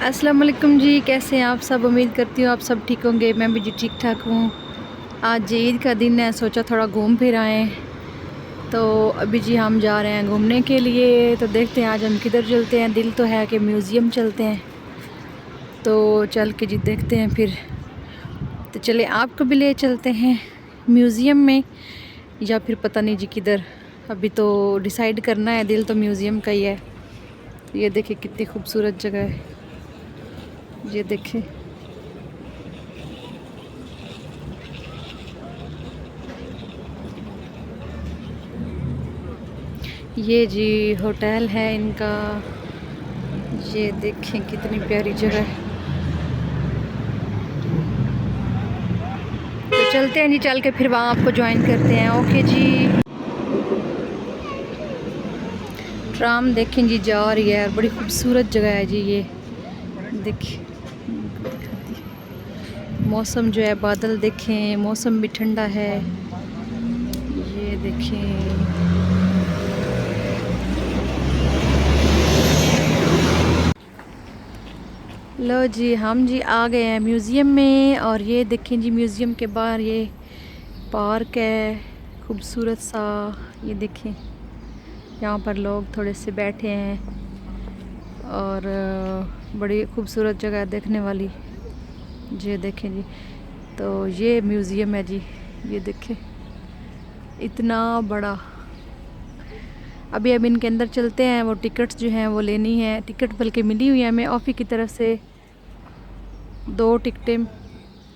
अस्सलाम वालेकुम जी, कैसे हैं आप सब। उम्मीद करती हूँ आप सब ठीक होंगे। मैं भी जी ठीक ठाक हूँ। आज जी ईद का दिन है, सोचा थोड़ा घूम फिर आएँ। तो अभी जी हम जा रहे हैं घूमने के लिए। तो देखते हैं आज हम किधर चलते हैं। दिल तो है कि म्यूज़ियम चलते हैं, तो चल के जी देखते हैं फिर। तो चले आपको भी ले चलते हैं म्यूज़ियम में, या फिर पता नहीं जी किधर। अभी तो डिसाइड करना है। दिल तो म्यूज़ियम का ही है। ये देखिए कितनी खूबसूरत जगह है, ये देखें। ये जी होटल है इनका, ये देखें कितनी प्यारी जगह है। तो चलते हैं जी, चल के फिर वहाँ आपको ज्वाइन करते हैं। ओके जी। ट्राम देखें जी जा रही है, बड़ी खूबसूरत जगह है जी ये। देखिए मौसम जो है, बादल देखें, मौसम भी ठंडा है। ये देखें लो जी, हम जी आ गए हैं म्यूज़ियम में। और ये देखें जी म्यूज़ियम के बाहर ये पार्क है खूबसूरत सा। ये देखें यहाँ पर लोग थोड़े से बैठे हैं, और बड़ी खूबसूरत जगह है देखने वाली। ये देखें जी, तो ये म्यूज़ियम है जी। ये देखें इतना बड़ा। अभी अब इनके अंदर चलते हैं। वो टिकट्स जो हैं वो लेनी है। टिकट बल्कि मिली हुई है हमें ऑफ़ी की तरफ से, 2 टिकटें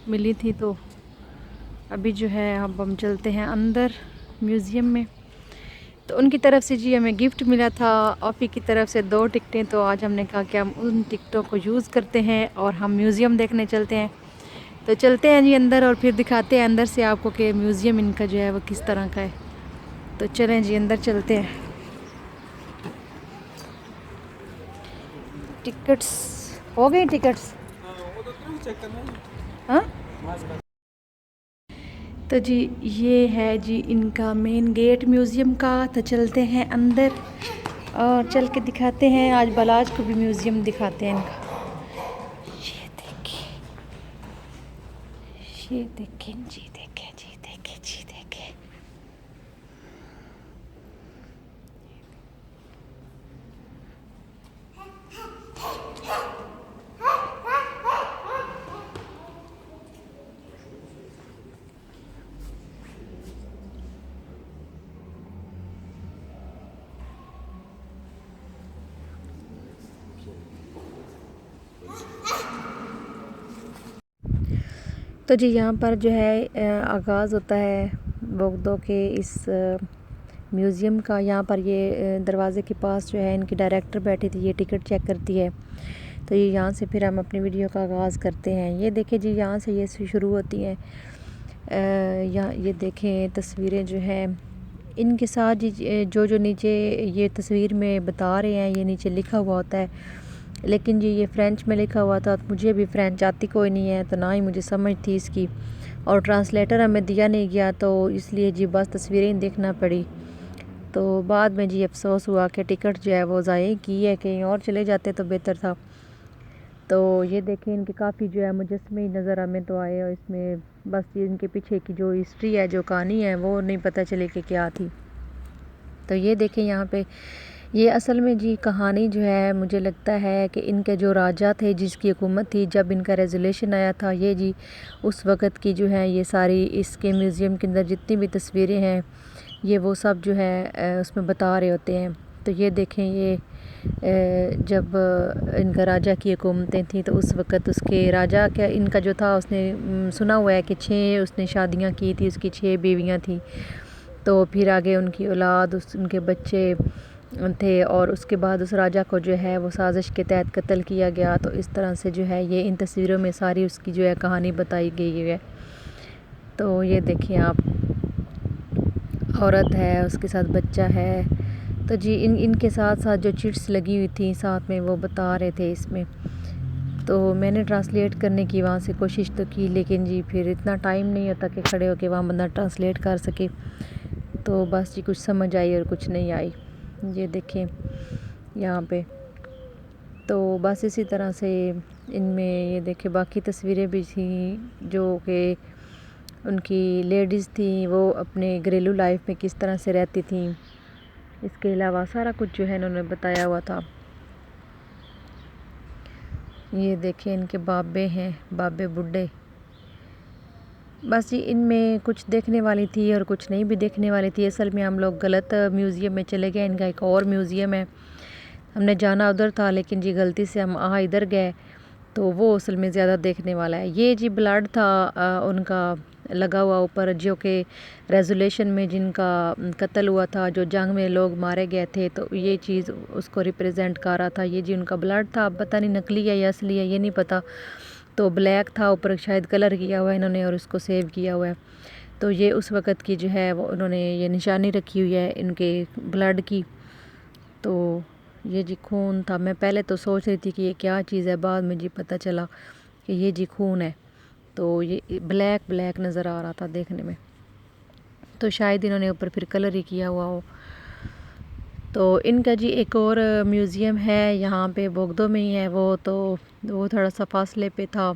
मिली थी। तो अभी जो है अब हम चलते हैं अंदर म्यूज़ियम में। तो उनकी तरफ से जी हमें गिफ्ट मिला था ऑफ़ी की तरफ से 2 टिकटें। तो आज हमने कहा कि हम उन टिकटों को यूज़ करते हैं और हम म्यूज़ियम देखने चलते हैं। तो चलते हैं जी अंदर, और फिर दिखाते हैं अंदर से आपको कि म्यूज़ियम इनका जो है वो किस तरह का है। तो चलें जी अंदर चलते हैं। टिकट्स हो गई टिकट्स। हाँ, तो जी ये है जी इनका मेन गेट म्यूज़ियम का। तो चलते हैं अंदर और चल के दिखाते हैं। आज बलाज को भी म्यूज़ियम दिखाते हैं इनका। ये देखिए, ये देखें जी, देखें जी, देखें जी, देखें। तो जी यहाँ पर जो है आगाज़ होता है बोगदों के इस म्यूज़ियम का। यहाँ पर ये दरवाज़े के पास जो है इनकी डायरेक्टर बैठी थी, ये टिकट चेक करती है। तो ये यहाँ से फिर हम अपनी वीडियो का आगाज़ करते हैं। ये देखें जी, यहाँ से ये शुरू होती हैं। यहाँ ये देखें तस्वीरें जो हैं इनके साथ जी, जो जो नीचे ये तस्वीर में बता रहे हैं ये नीचे लिखा हुआ होता है। लेकिन जी ये फ़्रेंच में लिखा हुआ था, तो मुझे भी फ़्रेंच आती कोई नहीं है, तो ना ही मुझे समझ थी इसकी, और ट्रांसलेटर हमें दिया नहीं गया, तो इसलिए जी बस तस्वीरें देखना पड़ी। तो बाद में जी अफसोस हुआ कि टिकट जो है वो ज़ाया की है, कहीं और चले जाते तो बेहतर था। तो ये देखें इनके काफ़ी जो है मुजस्मे ही नज़र हमें तो आए, और इसमें बस ये इनके पीछे की जो हिस्ट्री है, जो कहानी है, वो नहीं पता चले कि क्या थी। तो ये देखें यहाँ पे ये असल में जी कहानी जो है, मुझे लगता है कि इनके जो राजा थे, जिसकी हुकूमत थी, जब इनका रेजोल्यूशन आया था, ये जी उस वक़्त की जो है ये सारी इसके म्यूज़ियम के अंदर जितनी भी तस्वीरें हैं ये वो सब जो है उसमें बता रहे होते हैं। तो ये देखें ये जब इनका राजा की हुकूमतें थी, तो उस वक़्त उसके राजा क्या इनका जो था, उसने सुना हुआ है कि 6 उसने शादियाँ की थी, उसकी 6 बीवियाँ थी। तो फिर आगे उनकी औलाद, उनके बच्चे थे, और उसके बाद उस राजा को जो है वो साजिश के तहत कत्ल किया गया। तो इस तरह से जो है ये इन तस्वीरों में सारी उसकी जो है कहानी बताई गई है। तो ये देखिए आप, औरत है, उसके साथ बच्चा है। तो जी इनके साथ साथ जो चिट्स लगी हुई थी साथ में, वो बता रहे थे इसमें। तो मैंने ट्रांसलेट करने की वहाँ से कोशिश तो की, लेकिन जी फिर इतना टाइम नहीं होता कि खड़े होकर वहाँ बंदा ट्रांसलेट कर सके। तो बस जी कुछ समझ आई और कुछ नहीं आई। ये देखें यहाँ पे तो बस इसी तरह से इनमें ये देखे बाकी तस्वीरें भी थी जो कि उनकी लेडीज़ थी, वो अपने घरेलू लाइफ में किस तरह से रहती थी। इसके अलावा सारा कुछ जो है इन्होंने बताया हुआ था। ये देखें इनके बाबे हैं, बाबे बुड्ढे। बस जी इनमें कुछ देखने वाली थी और कुछ नहीं भी देखने वाली थी। असल में हम लोग गलत म्यूज़ियम में चले गए। इनका एक और म्यूज़ियम है, हमने जाना उधर था लेकिन जी गलती से हम इधर गए, तो वो असल में ज़्यादा देखने वाला है। ये जी ब्लड था उनका लगा हुआ ऊपर, जो कि रेजोल्यूशन में जिनका कत्ल हुआ था, जो जंग में लोग मारे गए थे, तो ये चीज़ उसको रिप्रेजेंट कर रहा था। ये जी उनका ब्लड था, अब पता नहीं नकली है या असली है ये नहीं पता। तो ब्लैक था, ऊपर शायद कलर किया हुआ है इन्होंने और उसको सेव किया हुआ है। तो ये उस वक़्त की जो है वो उन्होंने ये निशानी रखी हुई है इनके ब्लड की। तो ये जी खून था। मैं पहले तो सोच रही थी कि ये क्या चीज़ है, बाद में जी पता चला कि ये जी खून है। तो ये ब्लैक ब्लैक नज़र आ रहा था देखने में, तो शायद इन्होंने ऊपर फिर कलर ही किया हुआ हो। तो इनका जी एक और म्यूज़ियम है यहाँ पे बोगदो में ही है वो थोड़ा सा फासले पे था।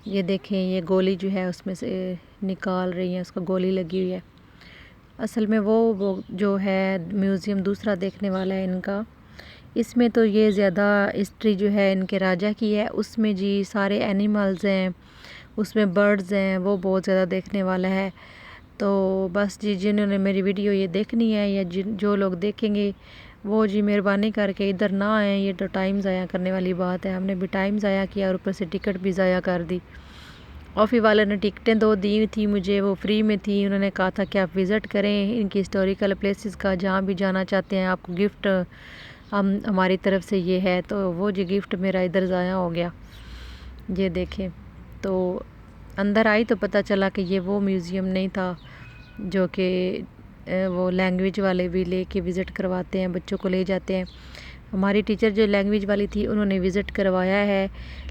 ये देखें ये गोली जो है उसमें से निकाल रही है, उसको गोली लगी हुई है। असल में वो जो है म्यूज़ियम दूसरा देखने वाला है इनका। इसमें तो ये ज़्यादा हिस्ट्री जो है इनके राजा की है, उसमें जी सारे एनिमल्स हैं, उसमें बर्ड्स हैं, वो बहुत ज़्यादा देखने वाला है। तो बस जी जिन्होंने मेरी वीडियो ये देखनी है या जो लोग देखेंगे वो जी मेहरबानी करके इधर ना आएँ। ये तो टाइम ज़ाया करने वाली बात है, हमने भी टाइम ज़ाया किया और ऊपर से टिकट भी ज़ाया कर दी। ऑफ़िस वाले ने टिकटें 2 दी थी मुझे, वो फ्री में थी। उन्होंने कहा था कि आप विज़िट करें इनकी हिस्टोरिकल प्लेसेस का, जहाँ भी जाना चाहते हैं आपको गिफ्ट हम हमारी तरफ से ये है। तो वो जी गिफ्ट मेरा इधर ज़ाया हो गया। ये देखें, तो अंदर आई तो पता चला कि ये वो म्यूज़ियम नहीं था जो कि वो लैंग्वेज वाले भी लेके विज़िट करवाते हैं, बच्चों को ले जाते हैं। हमारी टीचर जो लैंग्वेज वाली थी उन्होंने विज़िट करवाया है,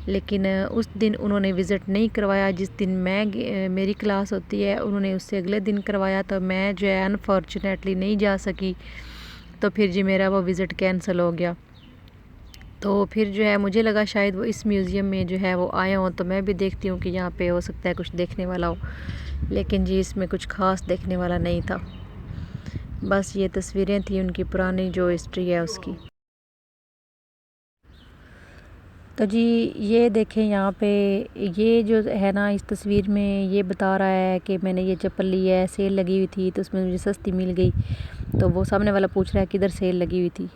लेकिन उस दिन उन्होंने विज़िट नहीं करवाया जिस दिन मेरी क्लास होती है। उन्होंने उससे अगले दिन करवाया, तो मैं जो है अनफॉर्चुनेटली नहीं जा सकी, तो फिर जी मेरा वो विज़िट कैंसिल हो गया। तो फिर जो है मुझे लगा शायद वो इस म्यूज़ियम में जो है वो आए हों, तो मैं भी देखती हूँ कि यहाँ पे हो सकता है कुछ देखने वाला हो, लेकिन जी इसमें कुछ ख़ास देखने वाला नहीं था। बस ये तस्वीरें थी उनकी पुरानी जो हिस्ट्री है उसकी। तो जी ये देखें यहाँ पे ये जो है ना इस तस्वीर में ये बता रहा है कि मैंने ये चप्पल ली है, सेल लगी हुई थी तो उसमें मुझे सस्ती मिल गई। तो वो सामने वाला पूछ रहा है किधर सेल लगी हुई थी।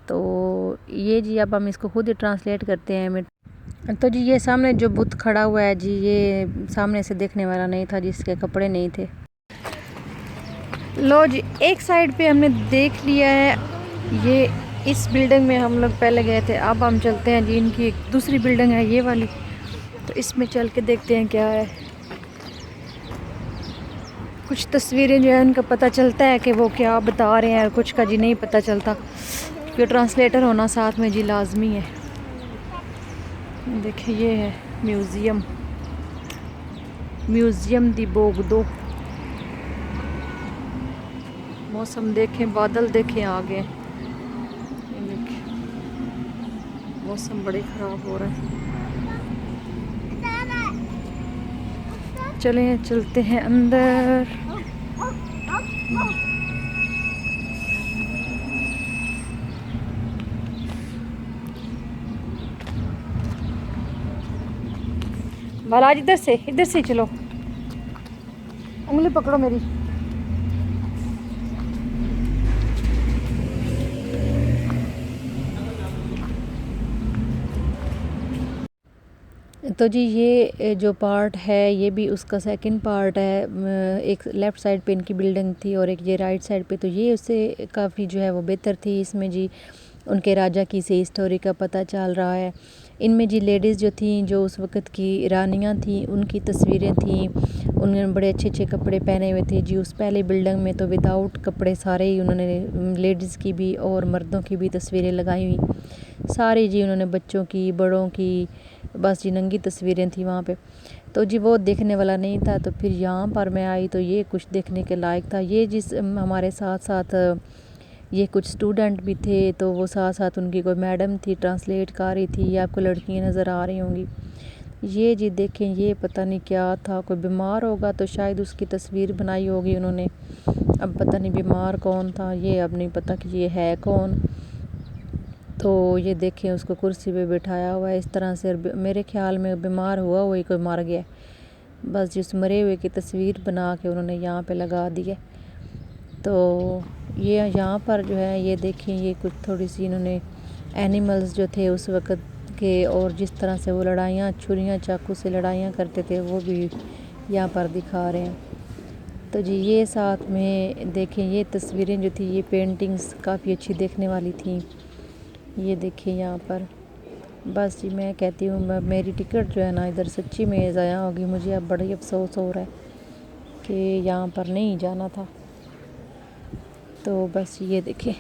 तो ये जी अब हम इसको खुद ही ट्रांसलेट करते हैं। तो जी ये सामने जो बुत खड़ा हुआ है जी, ये सामने से देखने वाला नहीं था, जिसके कपड़े नहीं थे। लो जी एक साइड पे हमने देख लिया है, ये इस बिल्डिंग में हम लोग पहले गए थे। अब हम चलते हैं जी इनकी एक दूसरी बिल्डिंग है ये वाली, तो इसमें चल के देखते हैं क्या है। कुछ तस्वीरें जो है उनका पता चलता है कि वो क्या बता रहे हैं और कुछ का जी नहीं पता चलता, क्योंकि ट्रांसलेटर होना साथ में जी लाजमी है। देखिए ये है म्यूज़ियम दी बोगदो। मौसम देखें, बादल देखें आगे, मौसम बड़े ख़राब हो रहा है। चलते हैं अंदर। बालाज इधर से चलो, उंगली पकड़ो मेरी। तो जी ये जो पार्ट है ये भी उसका सेकंड पार्ट है। एक लेफ़्ट साइड पे इनकी बिल्डिंग थी और एक ये राइट साइड पे, तो ये उससे काफ़ी जो है वो बेहतर थी। इसमें जी उनके राजा की से हिस्टोरी का पता चल रहा है। इनमें जी लेडीज़ जो थी, जो उस वक़्त की रानियां थी, उनकी तस्वीरें थी। उन्होंने बड़े अच्छे अच्छे कपड़े पहने हुए थे जी। उस पहले बिल्डिंग में तो विदाउट कपड़े सारे ही उन्होंने लेडीज़ की भी और मर्दों की भी तस्वीरें लगाई हुई सारी जी। उन्होंने बच्चों की, बड़ों की, बस जी नंगी तस्वीरें थी वहाँ पे। तो जी वो देखने वाला नहीं था। तो फिर यहाँ पर मैं आई तो ये कुछ देखने के लायक था। ये जिस हमारे साथ साथ ये कुछ स्टूडेंट भी थे, तो वो साथ साथ उनकी कोई मैडम थी ट्रांसलेट कर रही थी। ये आपको लड़कियाँ नज़र आ रही होंगी। ये जी देखें, ये पता नहीं क्या था, कोई बीमार होगा तो शायद उसकी तस्वीर बनाई होगी उन्होंने। अब पता नहीं बीमार कौन था, ये अब नहीं पता कि ये है कौन। तो ये देखें, उसको कुर्सी पे बिठाया हुआ है इस तरह से। मेरे ख्याल में बीमार हुआ वही कोई मर गया, बस जिस मरे हुए की तस्वीर बना के उन्होंने यहाँ पे लगा दी है। तो ये यहाँ पर जो है, ये देखें, ये कुछ थोड़ी सी इन्होंने एनिमल्स जो थे उस वक़्त के, और जिस तरह से वो लड़ाइयाँ छुरियाँ चाकू से लड़ाइयाँ करते थे, वो भी यहाँ पर दिखा रहे हैं। तो जी ये साथ में देखें, ये तस्वीरें जो थी, ये पेंटिंग्स काफ़ी अच्छी देखने वाली थी। ये देखिए यहाँ पर, बस जी मैं कहती हूँ, मेरी टिकट जो है ना इधर सच्ची में ज़ाया होगी। मुझे अब बड़ी अफसोस हो रहा है कि यहाँ पर नहीं जाना था। तो बस ये देखें,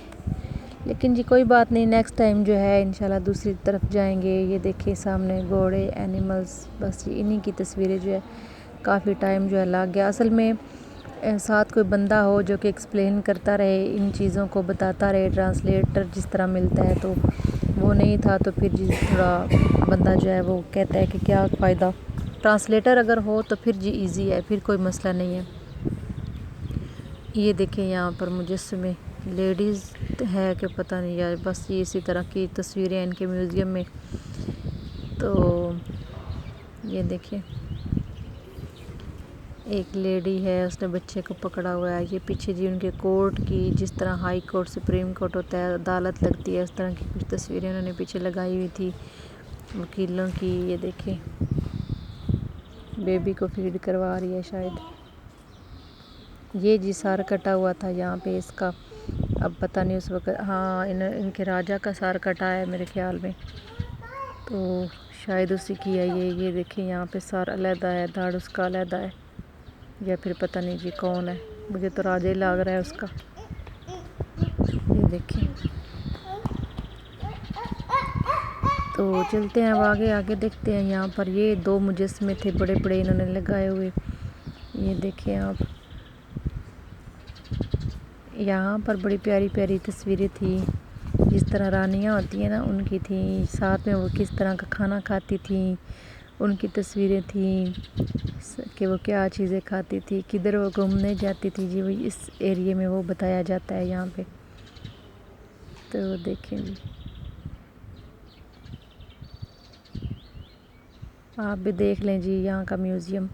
लेकिन जी कोई बात नहीं, नेक्स्ट टाइम जो है इंशाल्लाह दूसरी तरफ जाएंगे। ये देखिए सामने घोड़े, एनिमल्स, बस ये इन्हीं की तस्वीरें जो है काफ़ी टाइम जो है लग गया। असल में साथ कोई बंदा हो जो कि एक्सप्लेन करता रहे, इन चीज़ों को बताता रहे, ट्रांसलेटर जिस तरह मिलता है, तो वो नहीं था। तो फिर जी थोड़ा बंदा जो है वो कहता है कि क्या फ़ायदा, ट्रांसलेटर अगर हो तो फिर जी इजी है, फिर कोई मसला नहीं है। ये देखें यहाँ पर मुजस्समे, लेडीज़ है कि पता नहीं यार, बस ये इसी तरह की तस्वीरें हैं इनके म्यूज़ियम में। तो ये देखिए, एक लेडी है, उसने बच्चे को पकड़ा हुआ है। ये पीछे जी उनके कोर्ट की, जिस तरह हाई कोर्ट सुप्रीम कोर्ट होता है, अदालत लगती है, उस तरह की कुछ तस्वीरें उन्होंने पीछे लगाई हुई थी वकीलों की। ये देखें, बेबी को फीड करवा रही है शायद। ये जी सार कटा हुआ था यहाँ पे इसका, अब पता नहीं उस वक्त, हाँ इनके राजा का सार कटा है मेरे ख्याल में, तो शायद उसी की है ये देखें यहाँ पे सार अलहदा है, दाढ़ उसका अलहदा है, या फिर पता नहीं जी कौन है, मुझे तो राजा ही लग रहा है उसका। ये देखिए, तो चलते हैं अब आगे आगे देखते हैं। यहाँ पर ये 2 मुजस्समे थे बड़े बड़े इन्होंने लगाए हुए। ये देखें आप, यहाँ पर बड़ी प्यारी प्यारी तस्वीरें थी, जिस तरह रानियाँ होती हैं ना उनकी थी, साथ में वो किस तरह का खाना खाती थी, उनकी तस्वीरें थी कि वो क्या चीज़ें खाती थी, किधर वो घूमने जाती थी जी, वही इस एरिया में वो बताया जाता है यहाँ पे। तो देखें जी, आप भी देख लें जी यहाँ का म्यूज़ियम।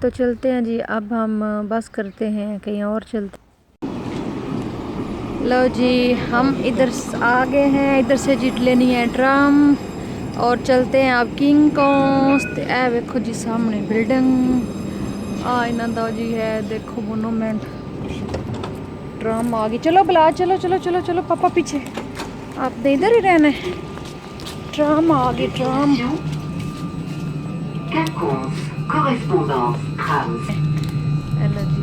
तो चलते हैं जी, अब हम बस करते हैं, कहीं और चलते। लो जी, हम इधर आ गए हैं, इधर से जी लेनी है ट्राम और चलते हैं अब किंग कोस्ट। ए देखो जी सामने बिल्डिंग इन्हों जी है, देखो मोनूमेंट। ट्राम आ गई, चलो बुला, चलो चलो चलो चलो पापा पीछे, आपने इधर ही रहना है। ट्राम आ गई, ट्राम। हेलो जी,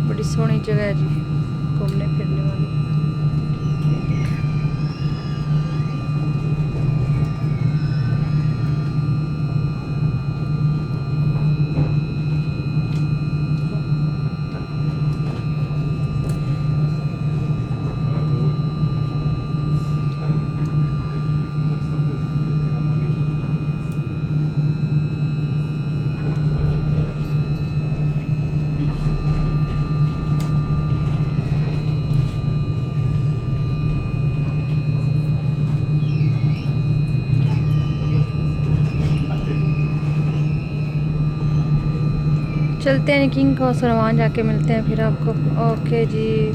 बड़ी सोहनी जगह है जी घूमने फिरने वाली। चलते हैं किंग कोस्ट और वहाँ जाके मिलते हैं फिर आपको। ओके जी।